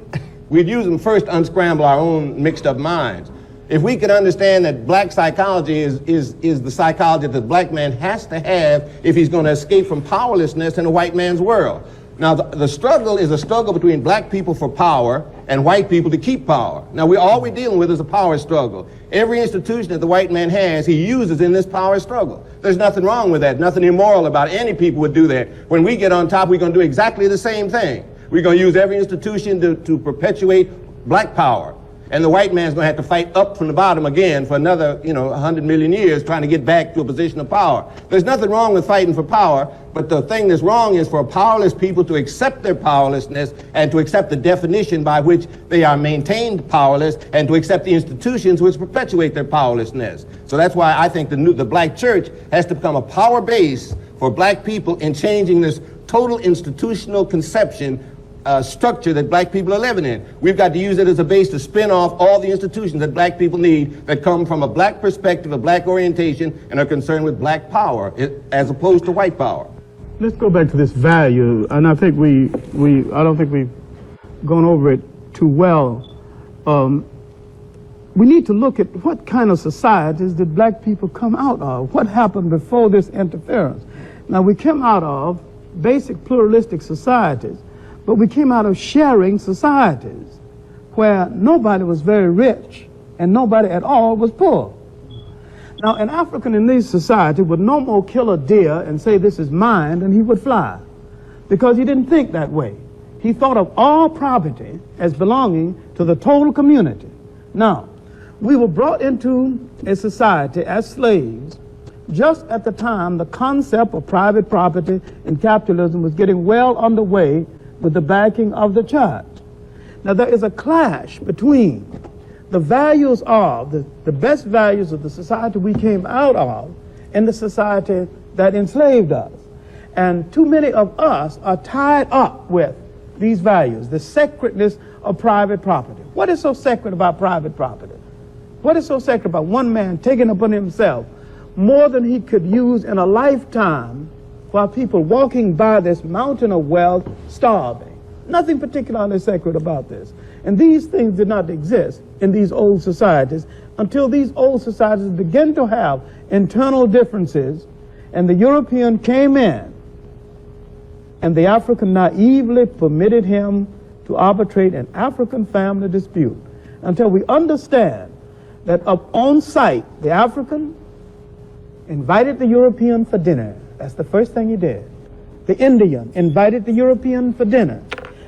We'd use them first to unscramble our own mixed up minds. If we could understand that black psychology is the psychology that the black man has to have if he's going to escape from powerlessness in a white man's world. Now, the struggle is a struggle between black people for power and white people to keep power. Now, all we're dealing with is a power struggle. Every institution that the white man has, he uses in this power struggle. There's nothing wrong with that, nothing immoral about it. Any people would do that. When we get on top, we're going to do exactly the same thing. We're going to use every institution to perpetuate black power. And the white man's going to have to fight up from the bottom again for another, 100 million years trying to get back to a position of power. There's nothing wrong with fighting for power, but the thing that's wrong is for powerless people to accept their powerlessness and to accept the definition by which they are maintained powerless and to accept the institutions which perpetuate their powerlessness. So that's why I think the black church has to become a power base for black people in changing this total institutional conception structure that black people are living in. We've got to use it as a base to spin off all the institutions that black people need that come from a black perspective, a black orientation, and are concerned with black power as opposed to white power. Let's go back to this value, and I think I don't think we've gone over it too well. We need to look at what kind of societies did black people come out of? What happened before this interference? Now, we came out of basic pluralistic societies, but we came out of sharing societies where nobody was very rich and nobody at all was poor. Now, an African in these societies would no more kill a deer and say, this is mine, than he would fly, because he didn't think that way. He thought of all property as belonging to the total community. Now, we were brought into a society as slaves just at the time the concept of private property and capitalism was getting well underway with the backing of the church. Now there is a clash between the values of, the best values of the society we came out of and the society that enslaved us. And too many of us are tied up with these values, the sacredness of private property. What is so sacred about private property? What is so sacred about one man taking upon himself more than he could use in a lifetime while people walking by this mountain of wealth starving? Nothing particularly sacred about this. And these things did not exist in these old societies until these old societies began to have internal differences, and the European came in, and the African naively permitted him to arbitrate an African family dispute until we understand that up on site, the African invited the European for dinner. That's the first thing he did. The Indian invited the European for dinner.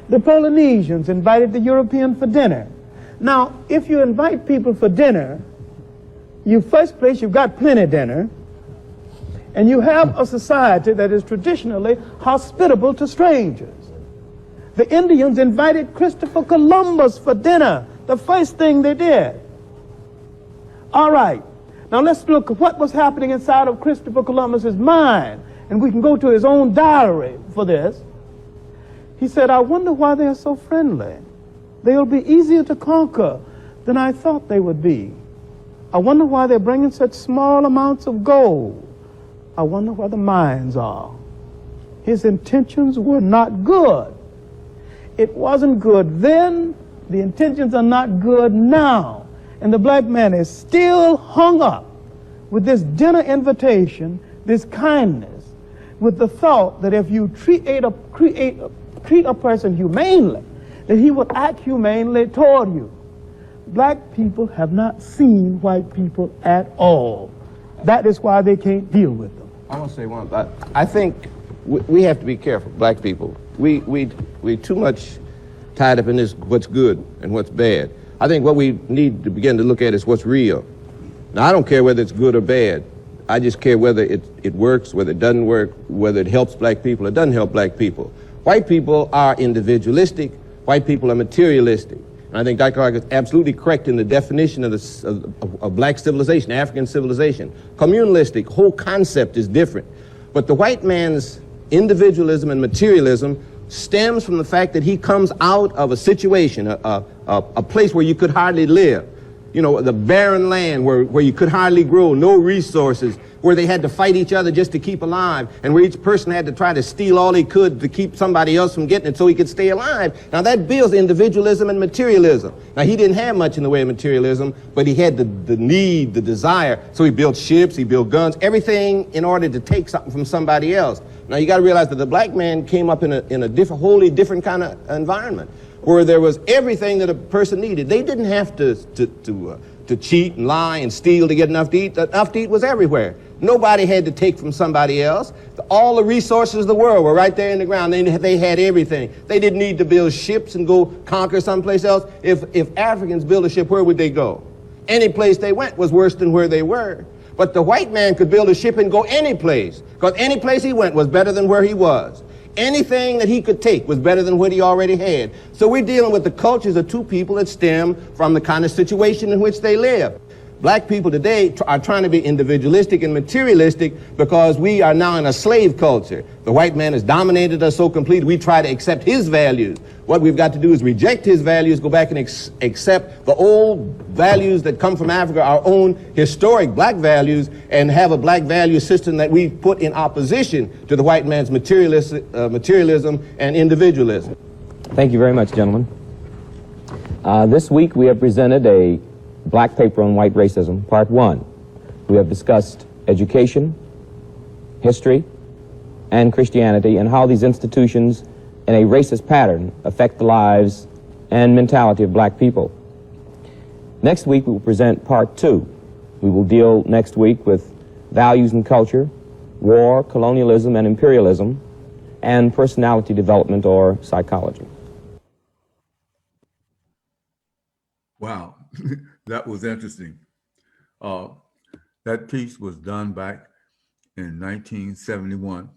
The Polynesians invited the European for dinner. Now, if you invite people for dinner, first place, you've got plenty dinner, and you have a society that is traditionally hospitable to strangers. The Indians invited Christopher Columbus for dinner, the first thing they did. All right, now let's look at what was happening inside of Christopher Columbus's mind, and we can go to his own diary for this. He said, I wonder why they are so friendly. They'll be easier to conquer than I thought they would be. I wonder why they're bringing such small amounts of gold. I wonder where the mines are. His intentions were not good. It wasn't good then. The intentions are not good now. And the black man is still hung up with this dinner invitation, this kindness, with the thought that if you treat a person humanely, that he will act humanely toward you. Black people have not seen white people at all. That is why they can't deal with them. I want to say one thing. I think we have to be careful, black people. We too much tied up in this what's good and what's bad. I think what we need to begin to look at is what's real. Now, I don't care whether it's good or bad. I just care whether it works, whether it doesn't work, whether it helps black people or doesn't help black people. White people are individualistic. White people are materialistic. And I think Dr. Clark is absolutely correct in the definition of black civilization, African civilization. Communalistic, whole concept is different. But the white man's individualism and materialism stems from the fact that he comes out of a situation, a place where you could hardly live. You know, the barren land where you could hardly grow, no resources, where they had to fight each other just to keep alive, and where each person had to try to steal all he could to keep somebody else from getting it so he could stay alive. Now that builds individualism and materialism. Now he didn't have much in the way of materialism, but he had the need, the desire, so he built ships, he built guns, everything in order to take something from somebody else. Now you got to realize that the black man came up in a wholly different kind of environment, where there was everything that a person needed. They didn't have to cheat and lie and steal to get enough to eat. Enough to eat was everywhere. Nobody had to take from somebody else. All the resources of the world were right there in the ground. They had everything. They didn't need to build ships and go conquer someplace else. If Africans built a ship, where would they go? Any place they went was worse than where they were. But the white man could build a ship and go any place, because any place he went was better than where he was. Anything that he could take was better than what he already had. So we're dealing with the cultures of two people that stem from the kind of situation in which they live. Black people today are trying to be individualistic and materialistic because we are now in a slave culture. The white man has dominated us so completely, we try to accept his values. What we've got to do is reject his values, go back and accept the old values that come from Africa, our own historic black values, and have a black value system that we put in opposition to the white man's materialism and individualism. Thank you very much, gentlemen. This week we have presented a black paper on white racism, part 1. We have discussed education, history, and Christianity, and how these institutions in a racist pattern affect the lives and mentality of black people. Next week we will present part 2. We will deal next week with values and culture, war, colonialism and imperialism, and personality development or psychology. Wow, that was interesting. That piece was done back in 1971.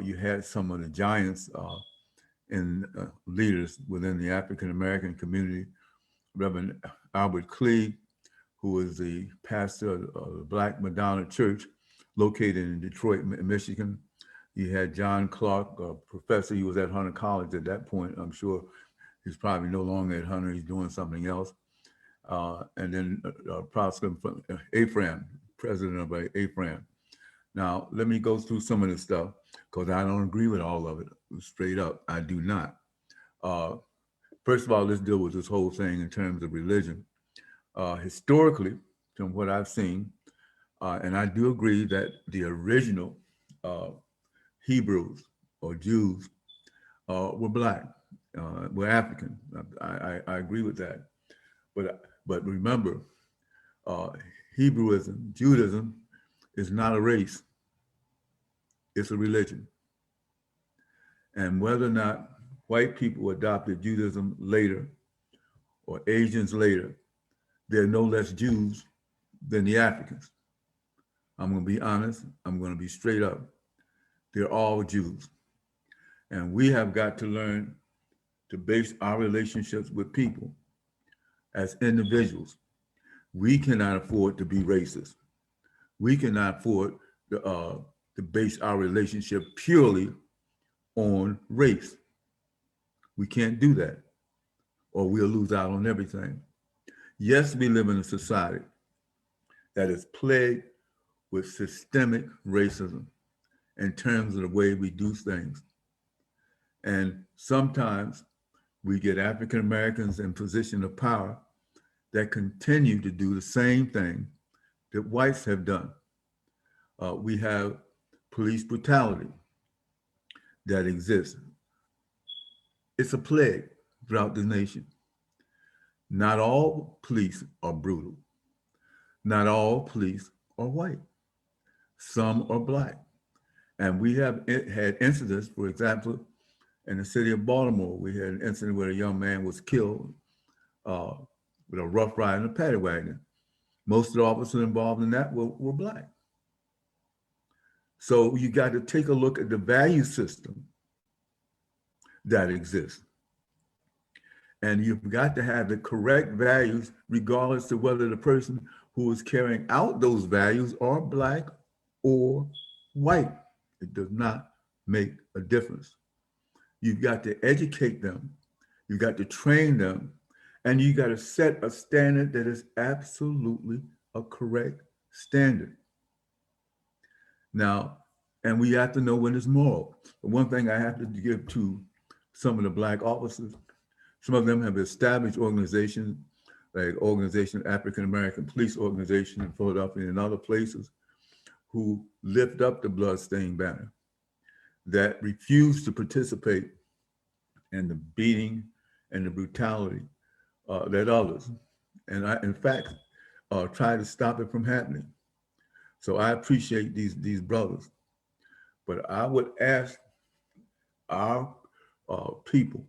You had some of the giants and leaders within the African American community. Reverend Albert Cleage, who is the pastor of the Black Madonna Church located in Detroit, Michigan. You had John Clark, a professor. He was at Hunter College at that point. I'm sure he's probably no longer at Hunter. He's doing something else. And then Prosper Afram, president of Afram. Now, let me go through some of this stuff because I don't agree with all of it. Straight up, I do not. First of all, let's deal with this whole thing in terms of religion. Historically, from what I've seen, and I do agree that the original Hebrews or Jews were Black, were African. I agree with that. But remember, Hebrewism, Judaism, is not a race. It's a religion. And whether or not white people adopted Judaism later or Asians later, they're no less Jews than the Africans. I'm going to be honest. I'm going to be straight up. They're all Jews. And we have got to learn to base our relationships with people as individuals. We cannot afford to be racist. We cannot afford to base our relationship purely on race. We can't do that, or we'll lose out on everything. Yes, we live in a society that is plagued with systemic racism in terms of the way we do things. And sometimes we get African Americans in position of power that continue to do the same thing that whites have done. We have police brutality that exists. It's a plague throughout the nation. Not all police are brutal. Not all police are white. Some are Black. And we have had incidents, for example, in the city of Baltimore, we had an incident where a young man was killed with a rough ride in a paddy wagon. Most of the officers involved in that were Black. So you got to take a look at the value system that exists. And you've got to have the correct values regardless of whether the person who is carrying out those values are Black or white. It does not make a difference. You've got to educate them. You've got to train them. And you got to set a standard that is absolutely a correct standard. Now, and we have to know when it's moral. But one thing I have to give to some of the Black officers, some of them have established organizations, like African American Police Organization in Philadelphia and other places, who lift up the bloodstained banner, that refuse to participate in the beating and the brutality that others, and I, in fact, try to stop it from happening. So I appreciate these brothers, but I would ask our people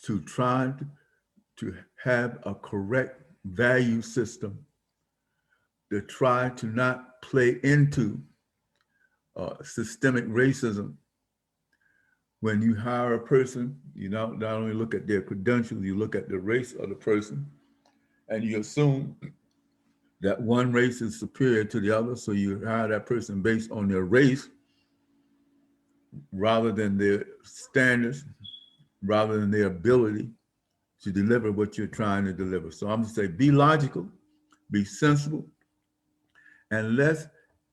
to try to have a correct value system, to try to not play into systemic racism. When you hire a person, you not only look at their credentials, you look at the race of the person, and you assume that one race is superior to the other, so you hire that person based on their race rather than their standards, rather than their ability to deliver what you're trying to deliver. So I'm gonna say, be logical, be sensible, and let's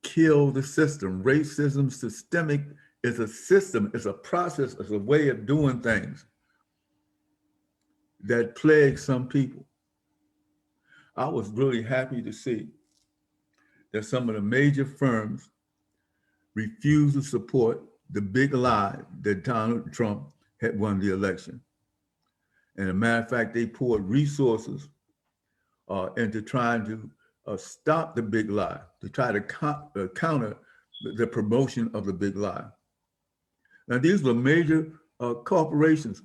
kill the system. Racism, systemic, is a system, it's a process, it's a way of doing things that plagues some people. I was really happy to see that some of the major firms refused to support the big lie that Donald Trump had won the election. And as a matter of fact, they poured resources into trying to stop the big lie, to try to counter the promotion of the big lie. Now, these were major corporations.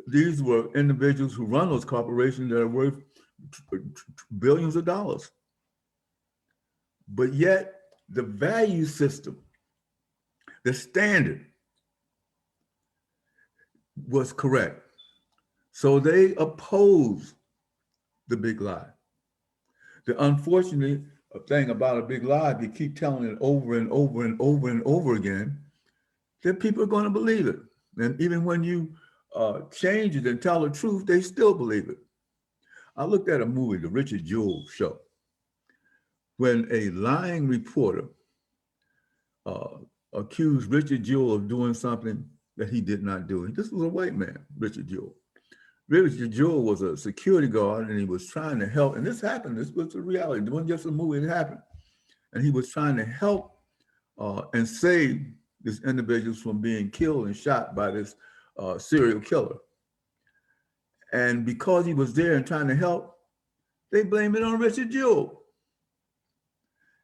These were individuals who run those corporations that are worth billions of dollars. But yet, the value system, the standard, was correct. So they opposed the big lie. The unfortunate thing about a big lie, if you keep telling it over and over and over and over again, then people are going to believe it. And even when you change it and tell the truth, they still believe it. I looked at a movie, The Richard Jewell Show, when a lying reporter accused Richard Jewell of doing something that he did not do. And this was a white man, Richard Jewell. Richard Jewell was a security guard, and he was trying to help. And this happened. This was a reality. It wasn't just a movie. It happened. And he was trying to help and save this individual from being killed and shot by this serial killer. And because he was there and trying to help, they blamed it on Richard Jewell.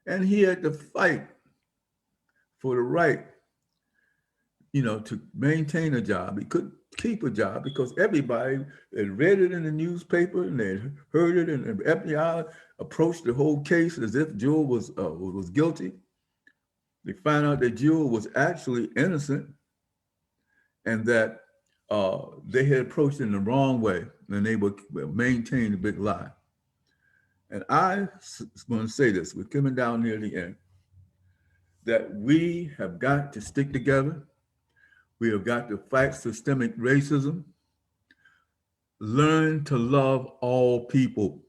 And he had to fight for the right, to maintain a job. He couldn't keep a job because everybody had read it in the newspaper and they heard it, and the FBI approached the whole case as if Jewell was guilty. They found out that Jewell was actually innocent and that they had approached it in the wrong way, and they would maintain the big lie. And I was going to say this, we're coming down near the end, that we have got to stick together. We have got to fight systemic racism, learn to love all people,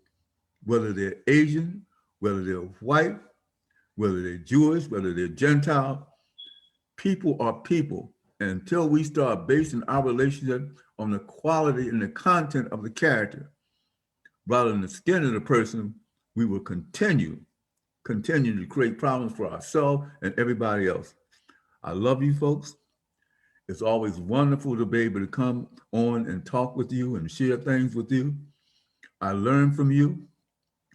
whether they're Asian, whether they're white, whether they're Jewish, whether they're Gentile. People are people. And until we start basing our relationship on the quality and the content of the character, rather than the skin of the person, we will continue to create problems for ourselves and everybody else. I love you folks. It's always wonderful to be able to come on and talk with you and share things with you. I learn from you.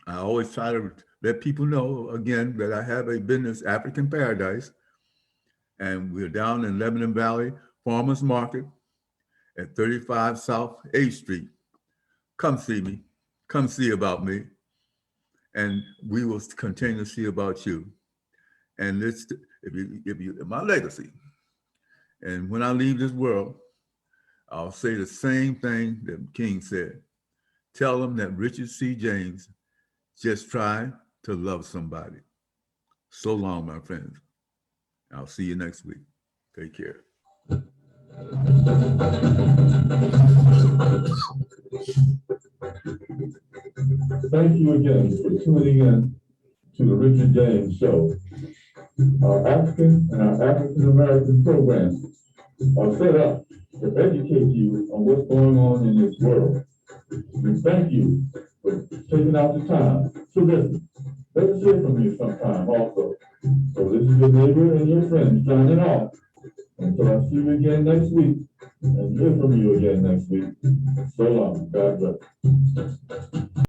I always try to let people know, again, that I have a business, African Paradise, and we're down in Lebanon Valley Farmers Market at 35 South 8th Street. Come see me. Come see about me. And we will continue to see about you. And it's my legacy. And when I leave this world, I'll say the same thing that King said. Tell them that Richard C. James just tried to love somebody. So long, my friends. I'll see you next week. Take care. Thank you again for tuning in to the Richard James Show. Our African and our African American programs are set up to educate you on what's going on in this world. We thank you for taking out the time to listen. Let us hear from you sometime also. So this is your neighbor and your friend signing off. Until I see you again next week and hear from you again next week. So long. God bless.